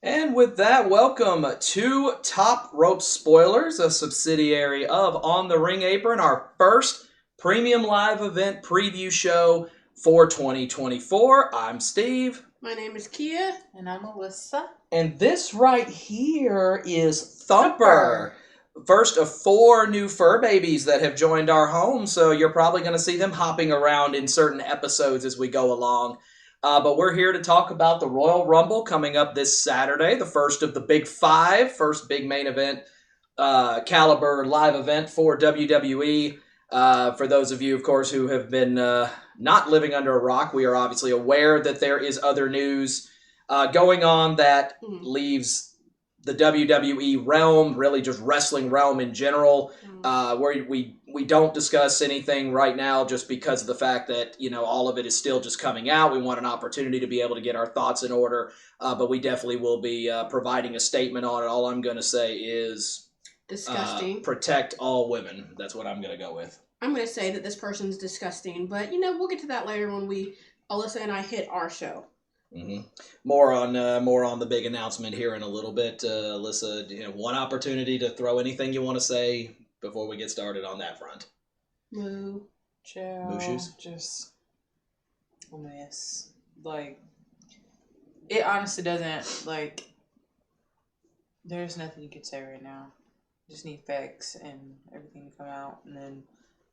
And with that, welcome to Top Rope Spoilers, a subsidiary of On the Ring Apron, our first premium live event preview show for 2024. I'm Steve. My name is Kia. And I'm Alyssa. And this right here is Thumper. First of 4 new fur babies that have joined our home, so you're probably going to see them hopping around in certain episodes as we go along. But we're here to talk about the Royal Rumble coming up this Saturday, the first of the Big 5, first big main event caliber live event for WWE. For those of you, of course, who have been not living under a rock, we are obviously aware that there is other news going on that leaves the WWE realm, really just wrestling realm in general, where we don't discuss anything right now just because of the fact that, you know, all of it is still just coming out. We want an opportunity to be able to get our thoughts in order, but we definitely will be providing a statement on it. All I'm going to say is Disgusting. Protect all women. That's what I'm going to go with. I'm going to say that this person's disgusting, but, you know, we'll get to that later when Alyssa and I hit our show. Mm-hmm. More on the big announcement here in a little bit. Alyssa, you know, one opportunity to throw anything you want to say before we get started on that front. Moo. Moo shoes? Just a mess. Like, it honestly doesn't, like, there's nothing you could say right now. Just need facts and everything to come out, and then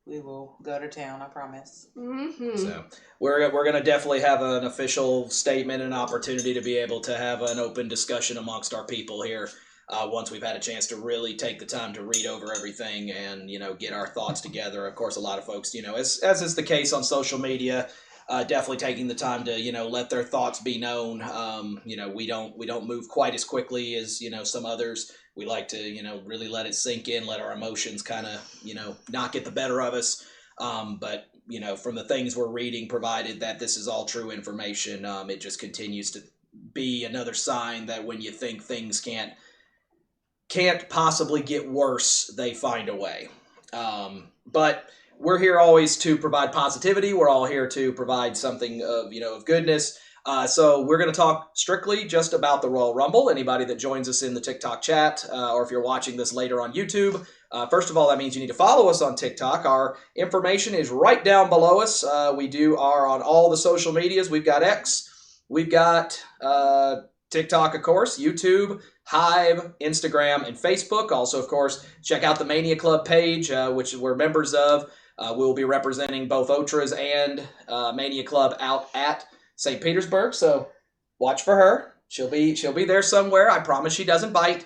we will go to town, I promise. Mm-hmm. So we're going to definitely have an official statement and opportunity to be able to have an open discussion amongst our people here once we've had a chance to really take the time to read over everything and, you know, get our thoughts together. Of course, a lot of folks, you know, as is the case on social media, definitely taking the time to, you know, let their thoughts be known. You know, we don't move quite as quickly as, you know, some others. We like to, you know, really let it sink in, let our emotions kind of, you know, not get the better of us. But, you know, from the things we're reading, provided that this is all true information, it just continues to be another sign that when you think things can't possibly get worse, they find a way. But we're here always to provide positivity. We're all here to provide something of, you know, of goodness. So we're going to talk strictly just about the Royal Rumble. Anybody that joins us in the TikTok chat, or if you're watching this later on YouTube, first of all, that means you need to follow us on TikTok. Our information is right down below us. We are on all the social medias. We've got X, we've got TikTok, of course, YouTube, Hive, Instagram, and Facebook. Also, of course, check out the Mania Club page, which we're members of. We'll be representing both OTRAs and Mania Club out at St. Petersburg, so watch for her. She'll be there somewhere. I promise she doesn't bite.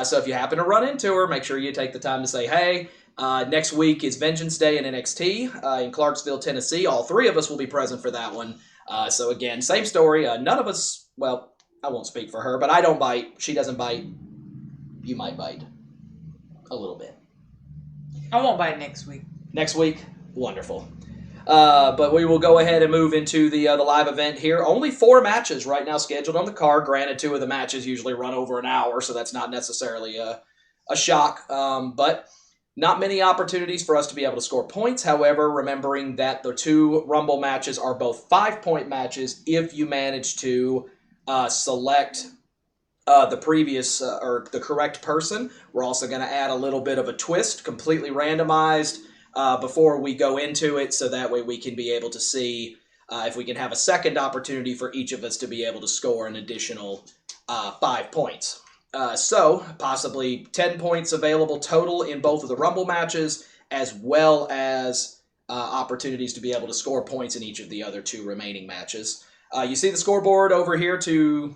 So if you happen to run into her, make sure you take the time to say hey. Next week is Vengeance Day in NXT in Clarksville, Tennessee. All 3 of us will be present for that one. So again, same story. None of us, well, I won't speak for her, but I don't bite. She doesn't bite. You might bite. A little bit. I won't bite next week. Next week? Wonderful. But we will go ahead and move into the live event here. Only 4 matches right now scheduled on the card. Granted, 2 of the matches usually run over an hour, so that's not necessarily a shock. But not many opportunities for us to be able to score points. However, remembering that the 2 Rumble matches are both 5-point matches if you manage to select the previous or the correct person. We're also going to add a little bit of a twist, completely randomized, before we go into it, so that way we can be able to see if we can have a second opportunity for each of us to be able to score an additional 5 points. So possibly 10 points available total in both of the Rumble matches, as well as opportunities to be able to score points in each of the other 2 remaining matches. You see the scoreboard over here to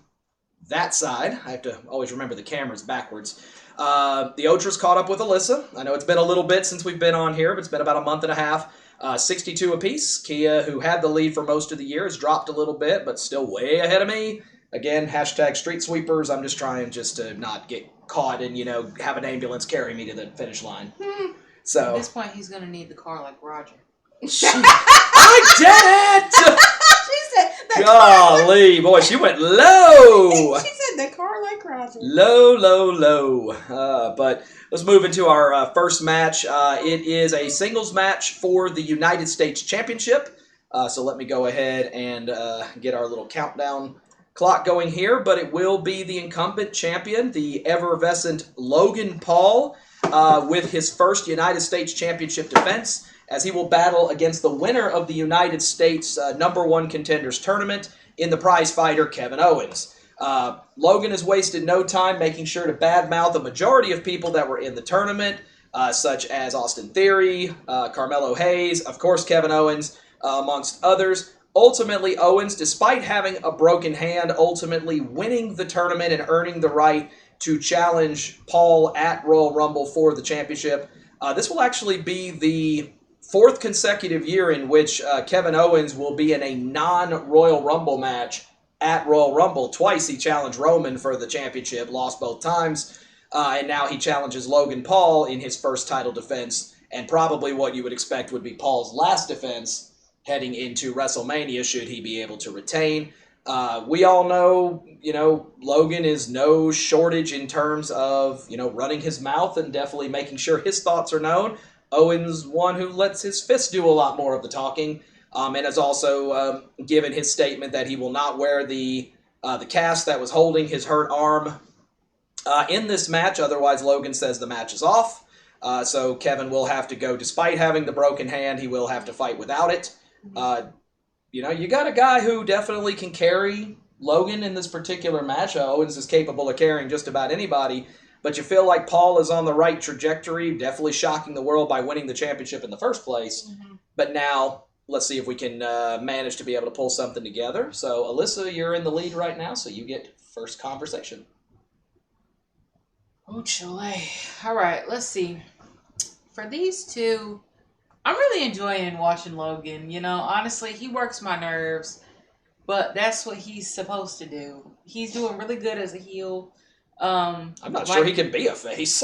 that side. I have to always remember the camera's backwards. The OTRA's caught up with Alyssa. I know it's been a little bit since we've been on here, but it's been about a month and a half. 62 apiece. Kia, who had the lead for most of the year, has dropped a little bit, but still way ahead of me. Again, hashtag street sweepers. I'm just trying to not get caught and, you know, have an ambulance carry me to the finish line. So at this point, he's going to need the car like Roger. I did it! She said the Golly, boy, she went low. She said the car like Roger. Low. But let's move into our first match. It is a singles match for the United States Championship. So let me go ahead and get our little countdown clock going here, but it will be the incumbent champion, the effervescent Logan Paul, with his first United States Championship defense, as he will battle against the winner of the United States #1 Contenders Tournament in the Prizefighter, Kevin Owens. Logan has wasted no time making sure to badmouth a majority of people that were in the tournament, such as Austin Theory, Carmelo Hayes, of course Kevin Owens, amongst others. Ultimately, Owens, despite having a broken hand, ultimately winning the tournament and earning the right to challenge Paul at Royal Rumble for the championship. This will actually be the 4th consecutive year in which Kevin Owens will be in a non-Royal Rumble match at Royal Rumble. Twice he challenged Roman for the championship, lost both times, and now he challenges Logan Paul in his first title defense, and probably what you would expect would be Paul's last defense heading into WrestleMania should he be able to retain. We all know, Logan is no shortage in terms of, running his mouth and definitely making sure his thoughts are known. Owens, one who lets his fists do a lot more of the talking, and has also given his statement that he will not wear the cast that was holding his hurt arm in this match. Otherwise, Logan says the match is off. So Kevin will have to go, despite having the broken hand, he will have to fight without it. You got a guy who definitely can carry Logan in this particular match. Owens is capable of carrying just about anybody, but you feel like Paul is on the right trajectory, definitely shocking the world by winning the championship in the first place. Mm-hmm. But now, let's see if we can manage to be able to pull something together. So, Alyssa, you're in the lead right now, so you get first conversation. Oh, Chile. All right, let's see. For these two, I'm really enjoying watching Logan. Honestly, he works my nerves, but that's what he's supposed to do. He's doing really good as a heel. I'm not sure he can be a face.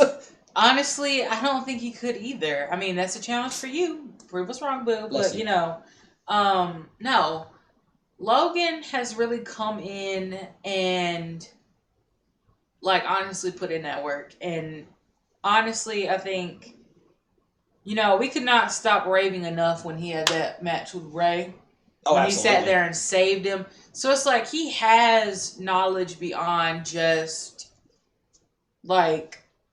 Honestly, I don't think he could either. I mean, that's a challenge for you. Prove us wrong, boo. But, no. Logan has really come in and, honestly put in that work. And honestly, I think, we could not stop raving enough when he had that match with Ray. Oh, when absolutely. He sat there and saved him. So it's like he has knowledge beyond just,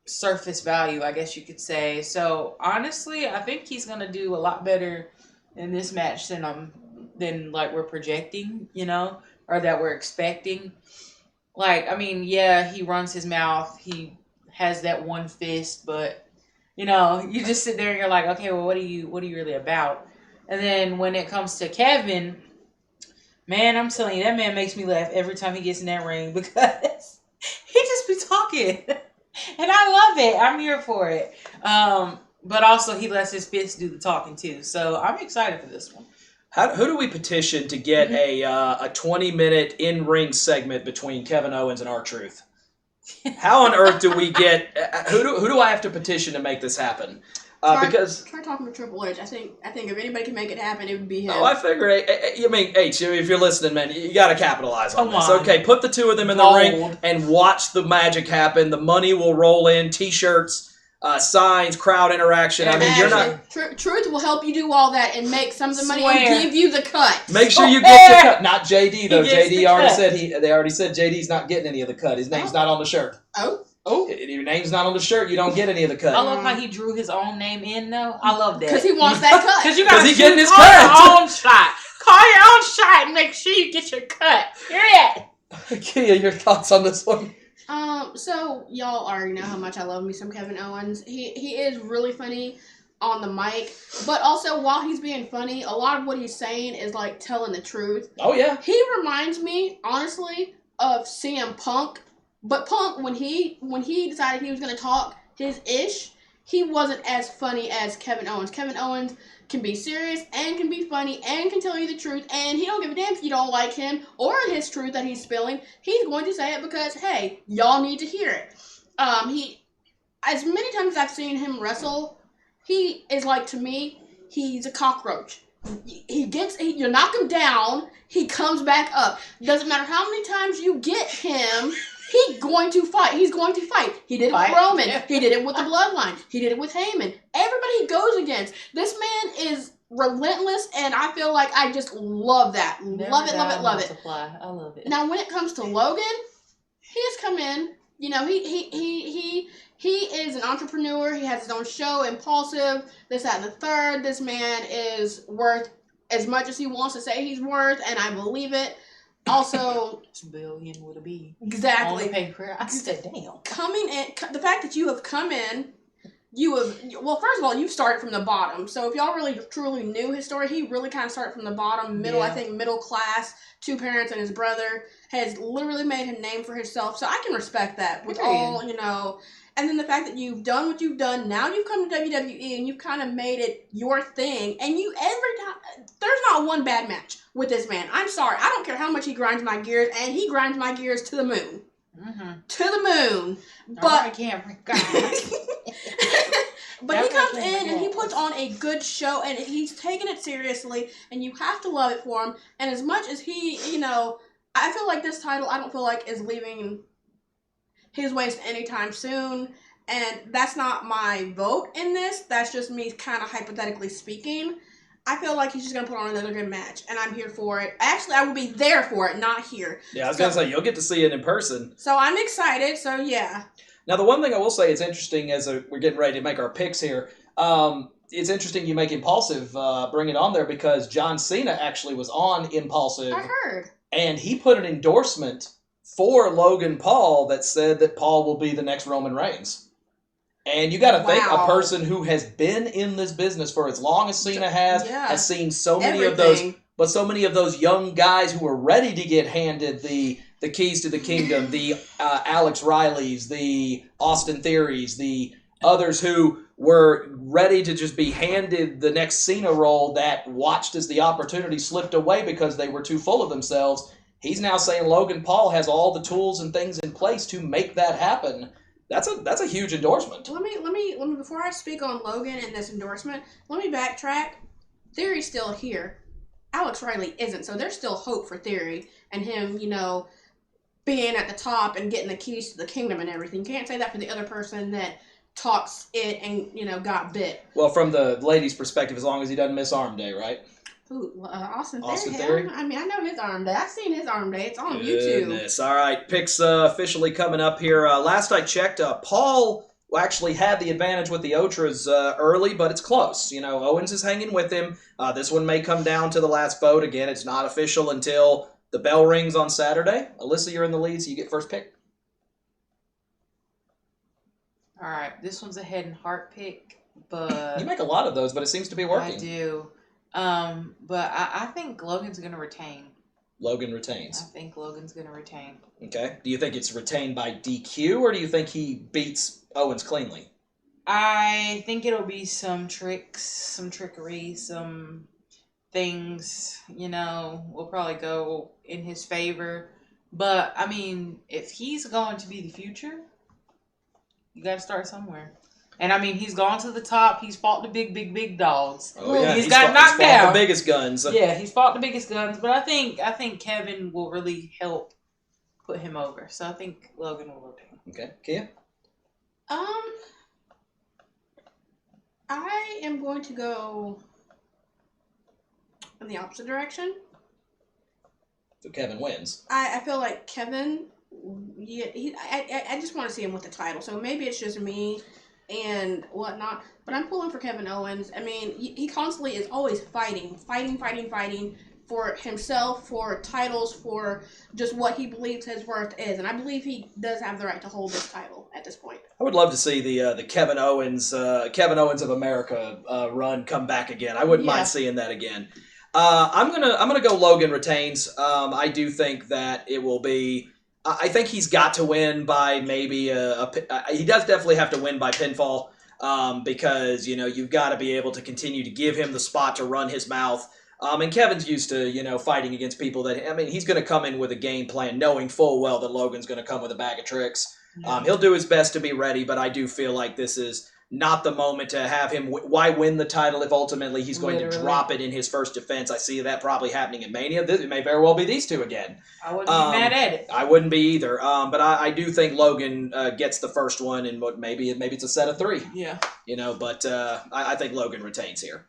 surface value, I guess you could say. So honestly, I think he's gonna do a lot better in this match than we're projecting, or that we're expecting. He runs his mouth, he has that one fist, but you just sit there and you're like, okay, well, what are you really about? And then when it comes to Kevin, man, I'm telling you, that man makes me laugh every time he gets in that ring because he just be talking. And I love it. I'm here for it. But also he lets his fists do the talking too. So I'm excited for this one. Who do we petition to get a 20-minute in-ring segment between Kevin Owens and R-Truth? How on earth do we get... Who do I have to petition to make this happen? Because try talking to Triple H. I think if anybody can make it happen, it would be him. Oh, I figured. H, if you're listening, man, you got to capitalize on this. On. Okay, put the two of them in the ring and watch the magic happen. The money will roll in. T-shirts, signs, crowd interaction. I mean, you're not. Truth will help you do all that and make some of the money and give you the cut. Make sure you get the cut. Not JD though. JD already said they already said JD's not getting any of the cut. His name's not on the shirt. Oh, if your name's not on the shirt, you don't get any of the cut. I love how he drew his own name in, though. I love that. Because he wants that cut. Because you got to getting his call cut. your own shot. Call your own shot and make sure you get your cut. Period. Kia, your thoughts on this one? So y'all already know how much I love me some Kevin Owens. He is really funny on the mic, but also while he's being funny, a lot of what he's saying is telling the truth. Oh yeah. He reminds me, honestly, of CM Punk. But Punk, when he decided he was going to talk his ish, he wasn't as funny as Kevin Owens. Kevin Owens can be serious and can be funny and can tell you the truth, and he don't give a damn if you don't like him or his truth that he's spilling. He's going to say it because, hey, y'all need to hear it. He, as many times as I've seen him wrestle, he is to me, he's a cockroach. You knock him down, he comes back up. Doesn't matter how many times you get him, he's going to fight. He's going to fight. He did it with Roman. Yeah. He did it with the Bloodline. He did it with Heyman. Everybody he goes against. This man is relentless, and I feel like I just love that. Never Love it, die, love it, love it. multiply. I love it. Now, when it comes to Logan, he has come in. You know, he is an entrepreneur. He has his own show, Impulsive, this, that, and the third. This man is worth as much as he wants to say he's worth, and I believe it. Also, It's billion with a B. exactly. On the paper. I said, damn. Coming in, the fact that you have come in, well, first of all, you've started from the bottom. So if y'all really truly knew his story, he really kind of started from the bottom, middle, Yeah. I think middle class, 2 parents and his brother, has literally made a name for himself. So I can respect that with all, you know. And then the fact that you've done what you've done, now you've come to WWE and you've kind of made it your thing. And you, every time, there's not one bad match with this man. I'm sorry. I don't care how much he grinds my gears, and he grinds my gears to the moon. Mm-hmm. To the moon. But I can't. But he comes in and he puts on a good show, and he's taking it seriously, and you have to love it for him. And as much as he, you know, I feel like this title, I don't feel like is leaving his waist anytime soon. And that's not my vote in this. That's just me kind of hypothetically speaking. I feel like he's just going to put on another good match, and I'm here for it. Actually, I will be there for it, not here. Yeah, I was going to say, you'll get to see it in person. So I'm excited, so yeah. Now, the one thing I will say is interesting as we're getting ready to make our picks here, it's interesting you make Impulsive bring it on there because John Cena actually was on Impulsive. I heard. And he put an endorsement for Logan Paul that said that Paul will be the next Roman Reigns. And you got to think a person who has been in this business for as long as Cena has seen so many of those, but so many of those young guys who are ready to get handed the keys to the kingdom, the Alex Rileys, the Austin Theories, the others who were ready to just be handed the next Cena role that watched as the opportunity slipped away because they were too full of themselves. He's now saying Logan Paul has all the tools and things in place to make that happen. That's a huge endorsement. Let me before I speak on Logan and this endorsement, let me backtrack. Theory's still here. Alex Riley isn't, so there's still hope for Theory and him, you know, being at the top and getting the keys to the kingdom and everything. Can't say that for the other person that talks it and, you know, got bit. Well, from the lady's perspective, as long as he doesn't miss arm day, right? Ooh, Austin Austin Theory. Theory? I mean, I know his arm day. I've seen his arm day. It's on Goodness. YouTube. All right, picks officially coming up here. Last I checked, Paul actually had the advantage with the OTRAs early, but it's close. You know, Owens is hanging with him. This one may come down to the last vote. Again, it's not official until the bell rings on Saturday. Alyssa, you're in the lead, so you get first pick. All right, this one's a head and heart pick, but You make a lot of those, but it seems to be working. I do. But I think Logan's gonna retain. Logan I retains. think Logan's gonna retain. Okay. Do you think it's retained by DQ, or do you think he beats Owens cleanly? I think it'll be some tricks, some trickery, some things, you know, will probably go in his favor. But, I mean, if he's going to be the future, you got to start somewhere. And, I mean, he's gone to the top. He's fought the big dogs. Oh, yeah. He's got knocked he's fought down. the biggest guns. Yeah, he's fought the biggest guns. But I think Kevin will really help put him over. So I think Logan will retain. Okay. Kia? I am going to go in the opposite direction. So Kevin wins. I feel like Kevin, I just want to see him with the title. So maybe it's just me and whatnot. But I'm pulling for Kevin Owens. I mean, he constantly is always fighting for himself, for titles, for just what he believes his worth is. And I believe he does have the right to hold this title at this point. I would love to see the Kevin Owens of America run come back again. I wouldn't mind seeing that again. I'm gonna go Logan retains. I do think that it will be. I think he's got to win by maybe he does definitely have to win by pinfall because you know you've got to be able to continue to give him the spot to run his mouth. And Kevin's used to, fighting against people he's going to come in with a game plan knowing full well that Logan's going to come with a bag of tricks. He'll do his best to be ready, but I do feel like this is not the moment to have him. Why win the title if ultimately he's going to drop it in his first defense? I see that probably happening at Mania. It may very well be these two again. I wouldn't be mad at it. I wouldn't be either. But I do think Logan gets the first one, and maybe it's a set of 3. Yeah. But I think Logan retains here.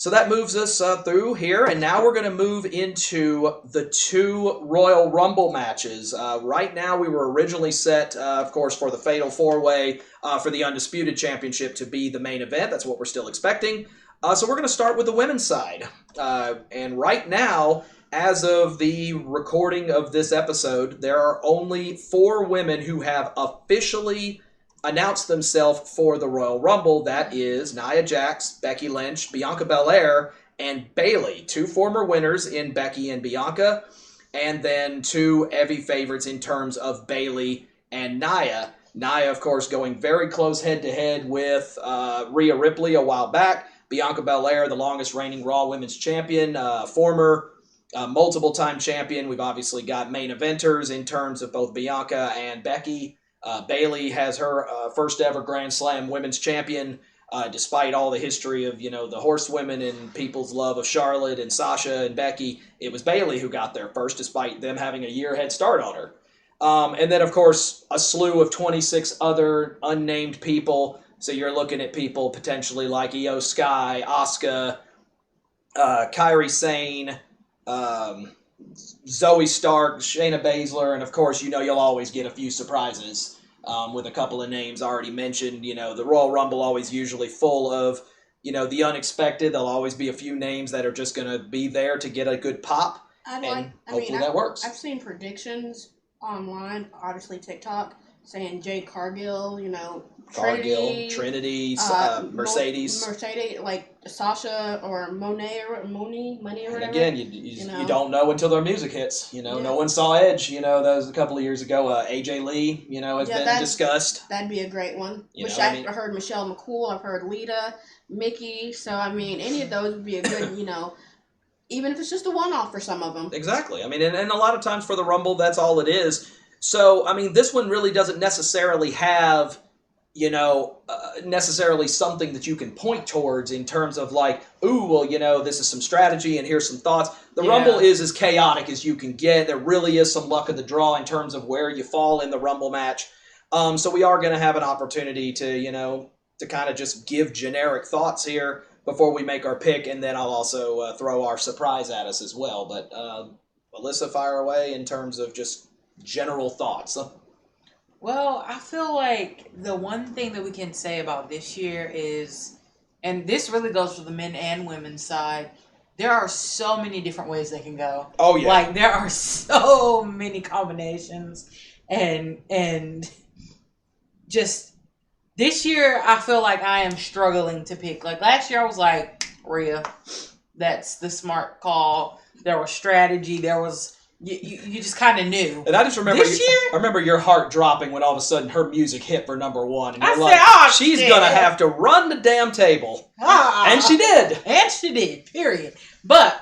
So that moves us through here, and now we're going to move into the 2 Royal Rumble matches. Right now, we were originally set, of course, for the Fatal 4-Way for the Undisputed Championship to be the main event. That's what we're still expecting. So we're going to start with the women's side. And right now, as of the recording of this episode, there are only 4 women who have officially announced themselves for the Royal Rumble. That is Nia Jax, Becky Lynch, Bianca Belair, and Bayley. 2 former winners in Becky and Bianca, and then 2 heavy favorites in terms of Bayley and Nia. Nia, of course, going very close head-to-head with Rhea Ripley a while back. Bianca Belair, the longest reigning Raw Women's Champion, former multiple-time champion. We've obviously got main eventers in terms of both Bianca and Becky. Bayley has her first ever Grand Slam Women's Champion, despite all the history of, the horsewomen and people's love of Charlotte and Sasha and Becky. It was Bayley who got there first, despite them having a year head start on her. And then, of course, a slew of 26 other unnamed people. So you're looking at people potentially like Io Sky, Asuka, Kairi Sane, Zoe Stark, Shayna Baszler, and of course, you'll always get a few surprises with a couple of names already mentioned. The Royal Rumble always usually full of, the unexpected. There'll always be a few names that are just going to be there to get a good pop, hopefully that works. I've seen predictions online, obviously TikTok, saying Jade Cargill, Trinity, Mercedes, like Sasha or Monet or whatever. And again, you don't know until their music hits. No one saw Edge. That was a couple of years ago. AJ Lee, has been discussed. That'd be a great one. I've heard Michelle McCool. I've heard Lita, Mickey. So any of those would be a good, even if it's just a one-off for some of them. Exactly. And a lot of times for the Rumble, that's all it is. So this one really doesn't necessarily have, necessarily something that you can point towards in terms of like, ooh, well, this is some strategy and here's some thoughts. The Rumble is as chaotic as you can get. There really is some luck of the draw in terms of where you fall in the Rumble match. So we are going to have an opportunity to, to kind of just give generic thoughts here before we make our pick, and then I'll also throw our surprise at us as well. But Alyssa, fire away in terms of just general thoughts. Well, I feel like the one thing that we can say about this year is, and this really goes for the men and women's side, there are so many different ways they can go. Oh, yeah. Like, there are so many combinations. And just, this year, I feel like I am struggling to pick. Like, last year, I was like, Rhea, that's the smart call. There was strategy. There was... You just kind of knew. And I just remember I remember your heart dropping when all of a sudden her music hit for number 1. And you're she's going to have to run the damn table. And she did. And she did, period. But,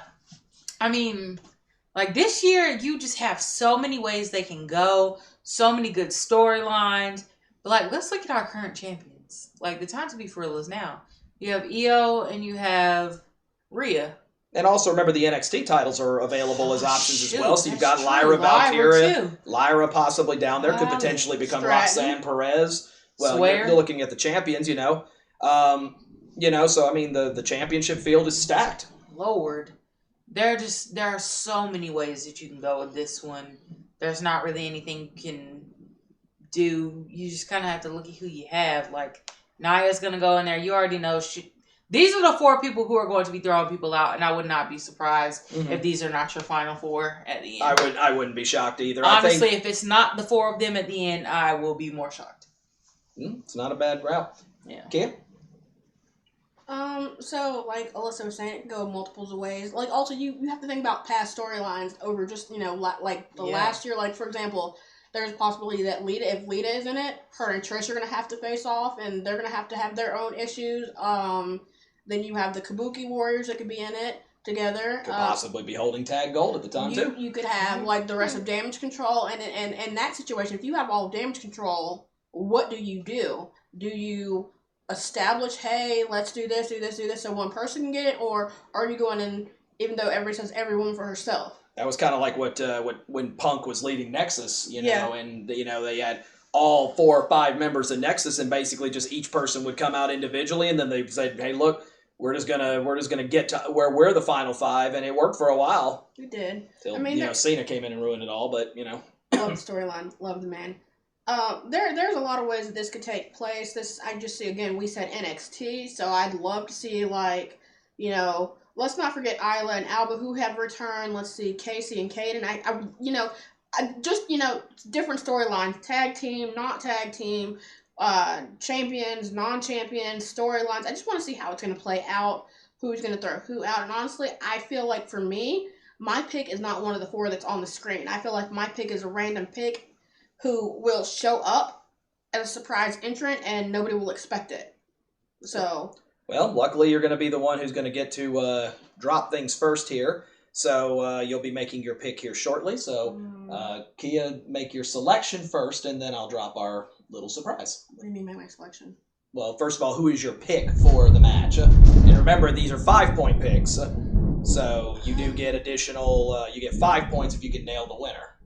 like this year, you just have so many ways they can go. So many good storylines. But, like, let's look at our current champions. Like, the time to be for real is now. You have Io and you have Rhea. And also remember the NXT titles are available as options as well. So you've got Lyra Valkyria, Lyra possibly down there, could potentially become Roxanne Perez. Well, you're looking at the champions, So the championship field is stacked. Lord, there are so many ways that you can go with this one. There's not really anything you can do. You just kind of have to look at who you have. Like Nia's gonna go in there. You already know these are the 4 people who are going to be throwing people out, and I would not be surprised if these are not your final 4 at the end. I wouldn't be shocked either. Honestly, if it's not the 4 of them at the end, I will be more shocked. It's not a bad route. Yeah. Kim? So, like Alyssa was saying, it can go multiples of ways. Like, also, you have to think about past storylines over just, like the last year. Like, for example, there's a possibility that if Lita is in it, her and Trish are going to have to face off, and they're going to have their own issues. Then you have the Kabuki Warriors that could be in it together. Could possibly be holding tag gold at the time, too. You could have, like, the rest of Damage Control. And in that situation, if you have all of Damage Control, what do you do? Do you establish, hey, let's do this, so one person can get it? Or are you going in, even though everybody says every woman for herself? That was kind of like what when Punk was leading Nexus, and, they had all 4 or 5 members of Nexus, and basically just each person would come out individually, and then they said, hey, look, we're just gonna get to where we're the final 5, and it worked for a while. We did. Till, I mean, Cena came in and ruined it all, but love the storyline, love the man. There's a lot of ways that this could take place. I just see, again, we said NXT, so I'd love to see, like, let's not forget Isla and Alba who have returned. Let's see Casey and Kaden. Different storylines, tag team, not tag team, champions, non-champions, storylines. I just want to see how it's going to play out, who's going to throw who out. And honestly, I feel like for me, my pick is not one of the 4 that's on the screen. I feel like my pick is a random pick who will show up as a surprise entrant and nobody will expect it. So, well, luckily you're going to be the one who's going to get to drop things first here. So you'll be making your pick here shortly. So Kia, make your selection first, and then I'll drop our little surprise. What do you mean by my selection? Well, first of all, who is your pick for the match? And remember, these are 5-point picks. So you do get additional, you get 5 points if you can nail the winner.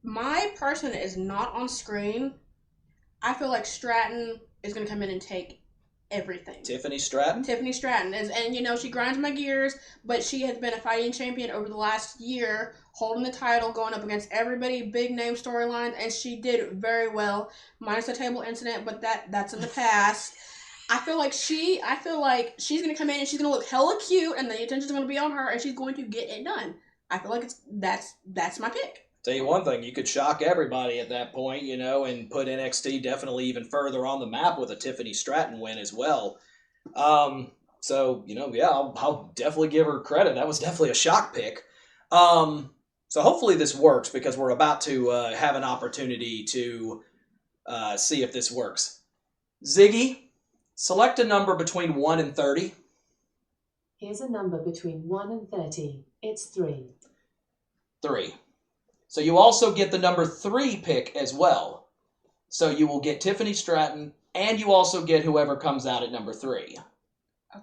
My person is not on screen. I feel like Stratton is going to come in and take everything. Tiffany Stratton? Tiffany Stratton is, and she grinds my gears, but she has been a fighting champion over the last year, holding the title, going up against everybody, big name storylines, and she did very well, minus the table incident, but that's in the past. I feel like she's going to come in and she's going to look hella cute, and the attention's going to be on her, and she's going to get it done. I feel like that's my pick. Tell you one thing, you could shock everybody at that point, and put NXT definitely even further on the map with a Tiffany Stratton win as well. So, I'll definitely give her credit. That was definitely a shock pick. So hopefully this works, because we're about to have an opportunity to see if this works. Ziggy, select a number between 1 and 30. Here's a number between 1 and 30. It's 3. 3. So you also get the number 3 pick as well. So you will get Tiffany Stratton, and you also get whoever comes out at number 3. Okay.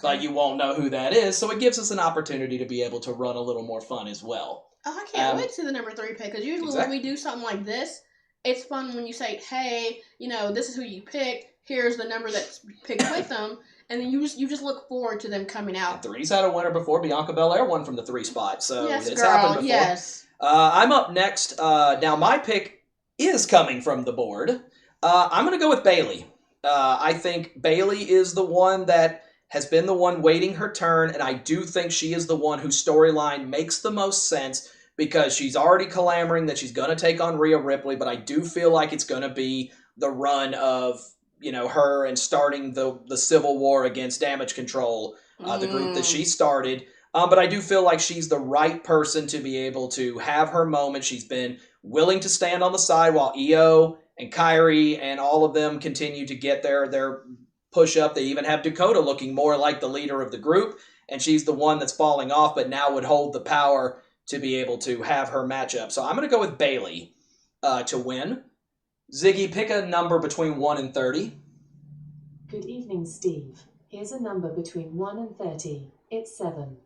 But you won't know who that is, so it gives us an opportunity to be able to run a little more fun as well. Oh, I can't wait to see the number 3 pick, because usually exactly. when we do something like this, it's fun when you say, hey, this is who you picked, here's the number that's picked with them, and then you just look forward to them coming out. And 3's had a winner before. Bianca Belair won from the 3 spot, so yes, it's girl, happened before. Yes. I'm up next. Now, my pick is coming from the board. I'm going to go with Bayley. I think Bayley is the one that has been the one waiting her turn, and I do think she is the one whose storyline makes the most sense, because she's already clamoring that she's going to take on Rhea Ripley, but I do feel like it's going to be the run of, her and starting the civil war against Damage Control, the group that she started. But I do feel like she's the right person to be able to have her moment. She's been willing to stand on the side while Io and Kyrie and all of them continue to get their push up. They even have Dakota looking more like the leader of the group, and she's the one that's falling off, but now would hold the power to be able to have her matchup. So I'm going to go with Bayley to win. Ziggy, pick a number between 1 and 30. Good evening, Steve. Here's a number between 1 and 30. It's 7.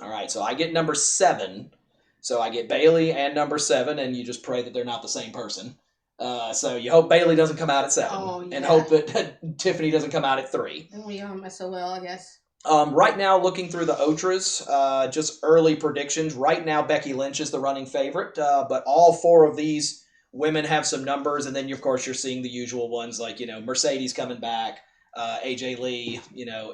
All right, so I get number 7. So I get Bayley and number 7, and you just pray that they're not the same person. So you hope Bayley doesn't come out at 7, and hope that Tiffany doesn't come out at 3. Then we SOL, I guess. Right now, looking through the OTRAs, just early predictions. Right now, Becky Lynch is the running favorite, but all 4 of these women have some numbers, and then, of course, you're seeing the usual ones like, Mercedes coming back, AJ Lee,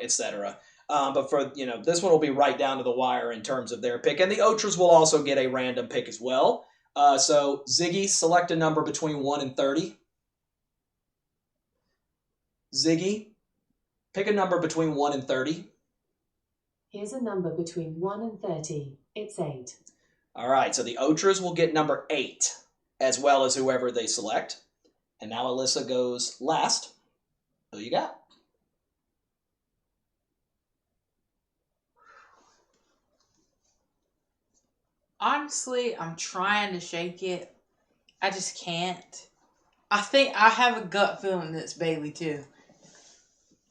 etc. But for, this one will be right down to the wire in terms of their pick. And the OTRAs will also get a random pick as well. So, Ziggy, select a number between 1 and 30. Ziggy, pick a number between 1 and 30. Here's a number between 1 and 30. It's 8. All right, so the OTRAs will get number 8, as well as whoever they select. And now Alyssa goes last. Who you got? Honestly, I'm trying to shake it. I just can't. I think I have a gut feeling that it's Bayley too.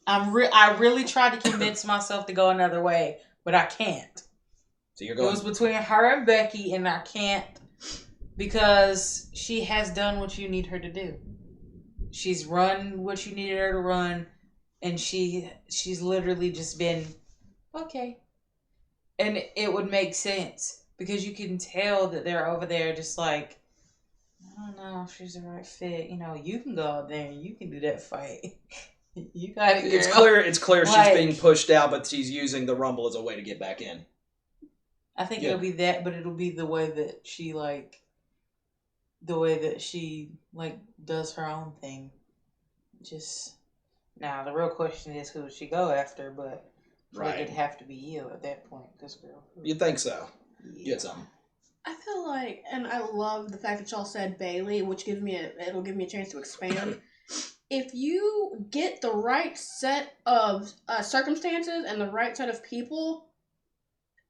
I really tried to convince myself to go another way, but I can't. So you're going. It was between her and Becky, and I can't because she has done what you need her to do. She's run what you needed her to run, and she's literally just been okay, and it would make sense because you can tell that they're over there just like, I don't know if she's the right fit. You know, you can go out there and you can do that fight. You got it, girl. It's clear she's being pushed out, but she's using the Rumble as a way to get back in. I think it'll be that, but it'll be the way that she does her own thing. Just now, the real question is who does she go after? But right, it'd have to be Io at that point. This girl. You think so? Yeah. You had something. I feel like, and I love the fact that y'all said Bayley, which it'll give me a chance to expand. If you get the right set of circumstances and the right set of people,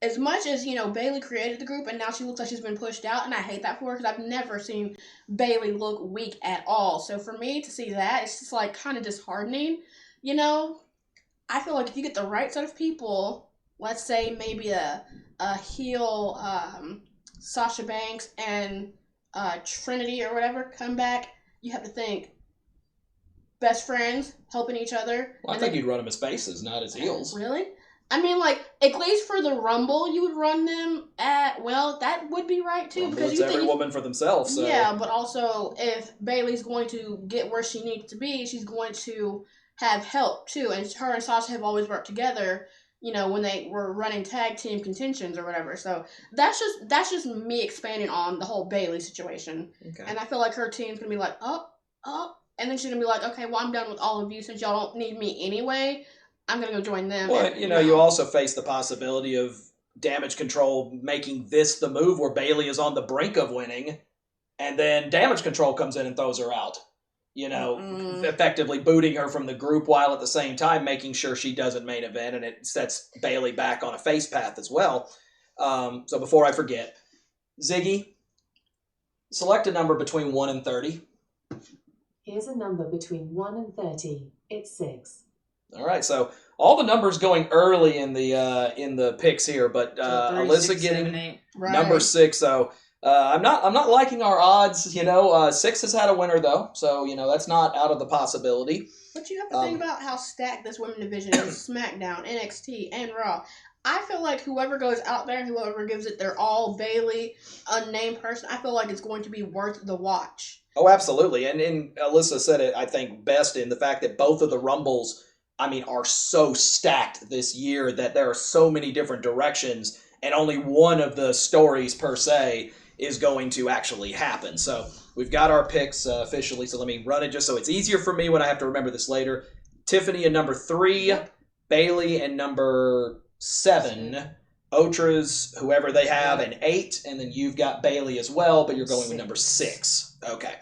as much as, Bayley created the group and now she looks like she's been pushed out, and I hate that for her because I've never seen Bayley look weak at all. So for me to see that, it's just like kind of disheartening, I feel like if you get the right set of people, let's say maybe a heel Sasha Banks and Trinity or whatever come back, you have to think best friends helping each other. Well, I think you'd run them as faces, not as heels. Really? I mean, like, at least for the Rumble, you would run them that would be right, too. Rumble, because it's every woman for themselves. So. Yeah, but also, if Bayley's going to get where she needs to be, she's going to have help, too. And her and Sasha have always worked together, when they were running tag team contentions or whatever. So that's just me expanding on the whole Bayley situation. Okay. And I feel like her team's going to be like, and then she's going to be like, okay, well, I'm done with all of you since y'all don't need me anyway. I'm going to go join them. Well, you also face the possibility of Damage Control making this the move where Bayley is on the brink of winning, and then Damage Control comes in and throws her out. Effectively booting her from the group while at the same time making sure she doesn't main event, and it sets Bayley back on a face path as well. So before I forget, Ziggy, select a number between 1 and 30. Here's a number between 1 and 30. It's 6. All right, so all the numbers going early in the picks here, but Alyssa 6, getting 7, 8. Number 6. So I'm not liking our odds. 6 has had a winner though, so that's not out of the possibility. But you have to think about how stacked this women's division is: SmackDown, NXT, and Raw. I feel like whoever goes out there, whoever gives it their all, Bayley, unnamed person, I feel like it's going to be worth the watch. Oh, absolutely, and Alyssa said it, I think, best in the fact that both of the Rumbles, are so stacked this year that there are so many different directions, and only one of the stories per se is going to actually happen. So we've got our picks officially, so let me run it just so it's easier for me when I have to remember this later. Tiffany in number 3, Bayley in number 7, OTRA's, whoever they have, in 8, and then you've got Bayley as well, but you're going with number 6. Okay.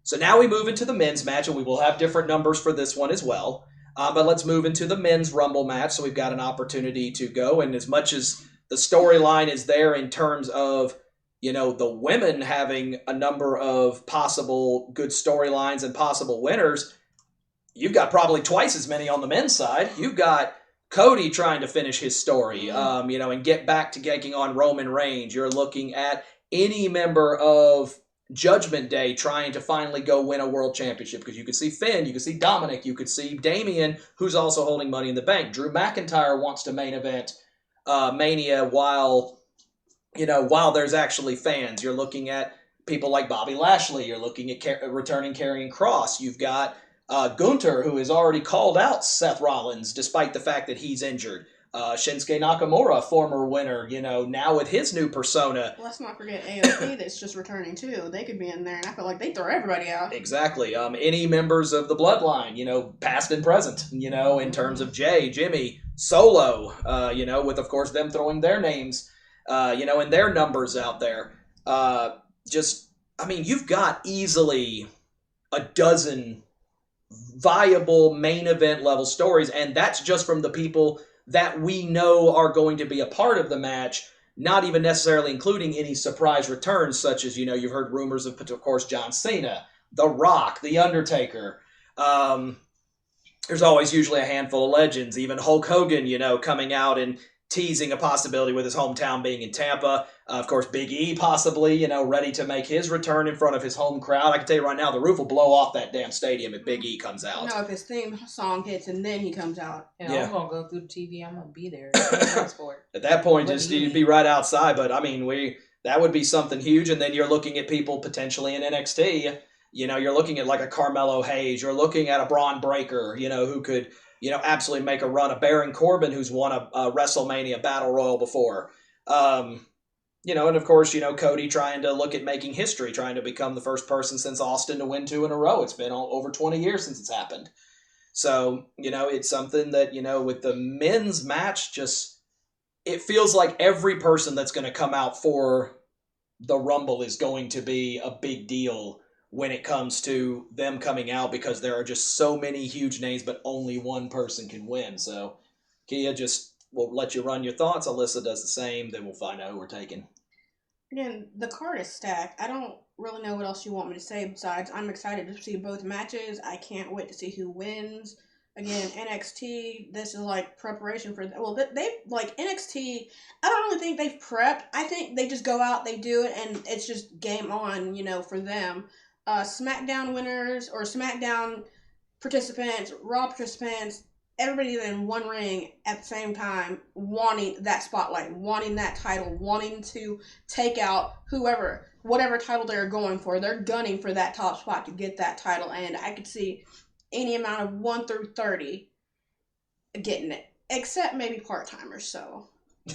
So now we move into the men's match, and we will have different numbers for this one as well. But let's move into the men's Rumble match, so we've got an opportunity to go. And as much as the storyline is there in terms of, the women having a number of possible good storylines and possible winners, you've got probably twice as many on the men's side. You've got Cody trying to finish his story, and get back to taking on Roman Reigns. You're looking at any member of Judgment Day trying to finally go win a world championship, because you could see Finn, you could see Dominic, you could see Damian, who's also holding Money in the Bank. Drew McIntyre wants to main event Mania while there's actually fans. You're looking at people like Bobby Lashley. You're looking at returning Karrion Kross. You've got Gunther, who has already called out Seth Rollins despite the fact that he's injured. Shinsuke Nakamura, former winner, now with his new persona. Let's not forget AOP that's just returning too. They could be in there, and I feel like they throw everybody out. Exactly. Any members of the bloodline, past and present, in terms of Jay, Jimmy, Solo, with, of course, them throwing their names, and their numbers out there. You've got easily a dozen viable main event level stories, and that's just from the people that we know are going to be a part of the match, not even necessarily including any surprise returns, such as, you've heard rumors of course, John Cena, The Rock, The Undertaker. There's always usually a handful of legends, even Hulk Hogan, coming out and teasing a possibility with his hometown being in Tampa. Of course, Big E possibly, ready to make his return in front of his home crowd. I can tell you right now, the roof will blow off that damn stadium if Big E comes out. No, if his theme song hits and then he comes out. I'm going to go through the TV. I'm going to be there. At that point, just you'd be right outside. But, I mean, that would be something huge. And then you're looking at people potentially in NXT. You're looking at like a Carmelo Hayes. You're looking at a Braun Breaker, who could, absolutely make a run. A Baron Corbin who's won a WrestleMania Battle Royal before. And of course, Cody trying to look at making history, trying to become the first person since Austin to win 2 in a row. It's been over 20 years since it's happened. So, it's something that, with the men's match, it feels like every person that's going to come out for the Rumble is going to be a big deal when it comes to them coming out, because there are just so many huge names, but only one person can win. So, Kia, we'll let you run your thoughts. Alyssa does the same. Then we'll find out who we're taking. Again, the card is stacked. I don't really know what else you want me to say besides I'm excited to see both matches. I can't wait to see who wins. Again, NXT, this is like preparation for... Well, they like NXT, I don't really think they've prepped. I think they just go out, they do it, and it's just game on, for them. SmackDown winners or SmackDown participants, Raw participants, everybody in one ring at the same time, wanting that spotlight, wanting that title, wanting to take out whatever title they're going for. They're gunning for that top spot to get that title, and I could see any amount of 1 through 30 getting it, except maybe part-timers. So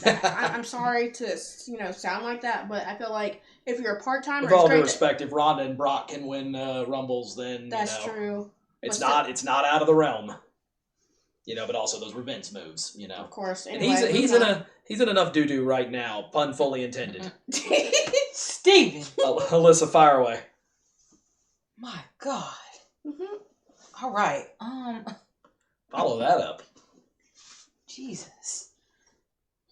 I'm sorry to sound like that, but I feel like if you're a part-timer, with all due respect, if Ronda and Brock can win Rumbles, then that's true. It's not out of the realm. But also those were Vince moves, Of course. Anyway, and he's in enough doo-doo right now, pun fully intended. Steven. Alyssa, fire away. My God. Mm-hmm. All right. Follow that up. Jesus.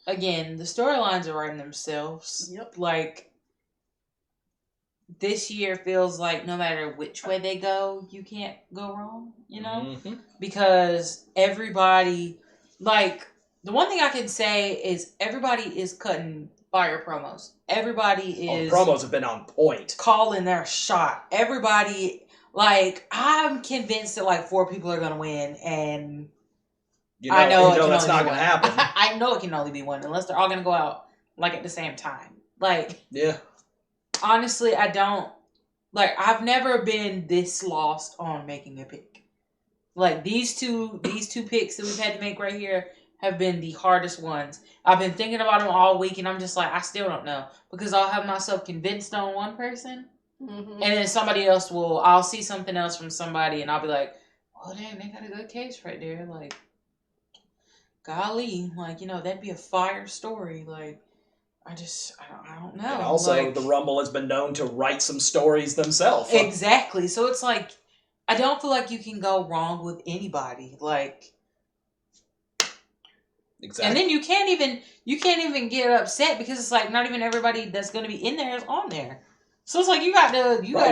Again, the storylines are writing themselves. Yep. Like, this year feels like no matter which way they go, you can't go wrong, Mm-hmm. Because everybody, like, the one thing I can say is everybody is cutting fire promos. Everybody is... the promos have been on point. Calling their shot. Everybody, like, I'm convinced that, like, 4 people are going to win, and... I know that's not going to happen. I know it can only be one, unless they're all going to go out, like, at the same time. Like... Yeah. Honestly, I don't... Like, I've never been this lost on making a pick. Like, these two picks that we've had to make right here have been the hardest ones. I've been thinking about them all week, and I'm just like, I still don't know. Because I'll have myself convinced on one person, and then somebody else I'll see something else from somebody, and I'll be like, oh, dang, they got a good case right there. Like, golly, like, that'd be a fire story. Like, I don't know. And also, like, the Rumble has been known to write some stories themselves. Exactly. So it's like, I don't feel like you can go wrong with anybody. Like, exactly. And then you can't even get upset because it's like not even everybody that's going to be in there is on there. So it's like you're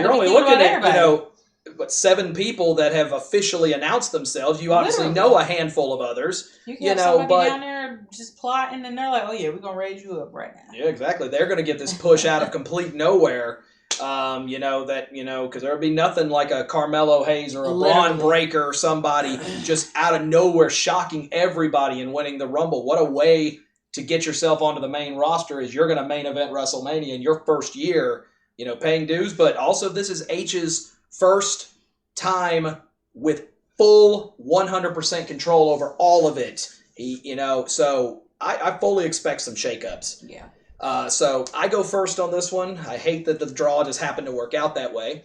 only looking at 7 people that have officially announced themselves. You obviously know a handful of others. You can have somebody down there just plotting, and they're like, "Oh yeah, we're gonna raise you up right now." Yeah, exactly. They're gonna get this push out of complete nowhere. Because there would be nothing like a Carmelo Hayes or a Braun Breaker or somebody just out of nowhere shocking everybody and winning the Rumble. What a way to get yourself onto the main roster is you're going to main event WrestleMania in your first year, paying dues. But also this is H's first time with full 100% control over all of it. So I fully expect some shakeups. Yeah. So I go first on this one. I hate that the draw just happened to work out that way.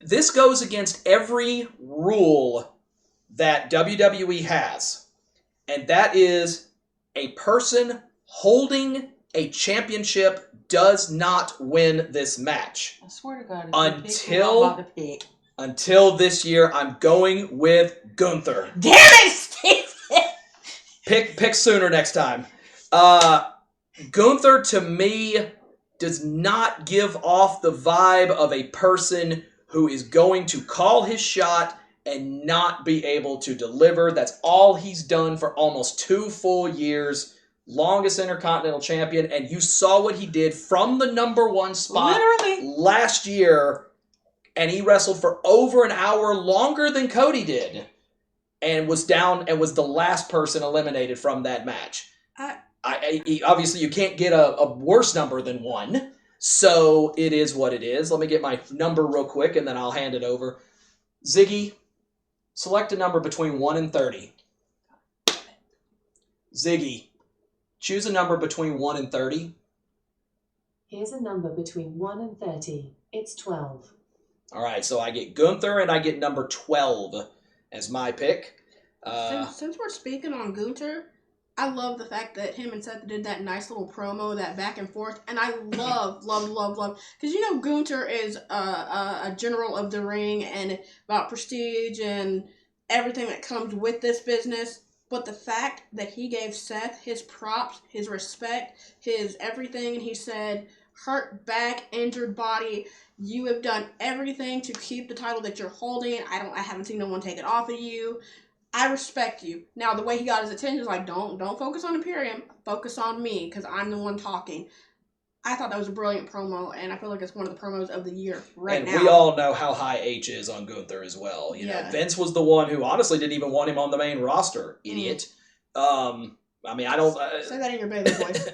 This goes against every rule that WWE has, and that is a person holding a championship does not win this match. I swear to God, until this year, I'm going with Gunther. Damn it, Steve! Pick sooner next time. Gunther, to me, does not give off the vibe of a person who is going to call his shot and not be able to deliver. That's all he's done for almost 2 full years. Longest Intercontinental Champion, and you saw what he did from the number 1 spot last year, and he wrestled for over an hour longer than Cody did, and was down and was the last person eliminated from that match. Obviously, you can't get a worse number than 1, so it is what it is. Let me get my number real quick, and then I'll hand it over. Ziggy, select a number between 1 and 30. Ziggy, choose a number between 1 and 30. Here's a number between 1 and 30. It's 12. All right, so I get Gunther and I get number 12 as my pick. Since we're speaking on Gunther, I love the fact that him and Seth did that nice little promo, that back and forth, and I love, because you know Gunther is a general of the ring and about prestige and everything that comes with this business. But the fact that he gave Seth his props, his respect, his everything, and he said, hurt back, injured body, you have done everything to keep the title that you're holding. I haven't seen no one take it off of you. I respect you. Now, the way he got his attention is like, don't focus on Imperium, focus on me, because I'm the one talking. I thought that was a brilliant promo, and I feel like it's one of the promos of the year right now. And we all know how high H is on Gunther as well. You know, Vince was the one who honestly didn't even want him on the main roster. Idiot. I mean, I don't... say that in your baby voice.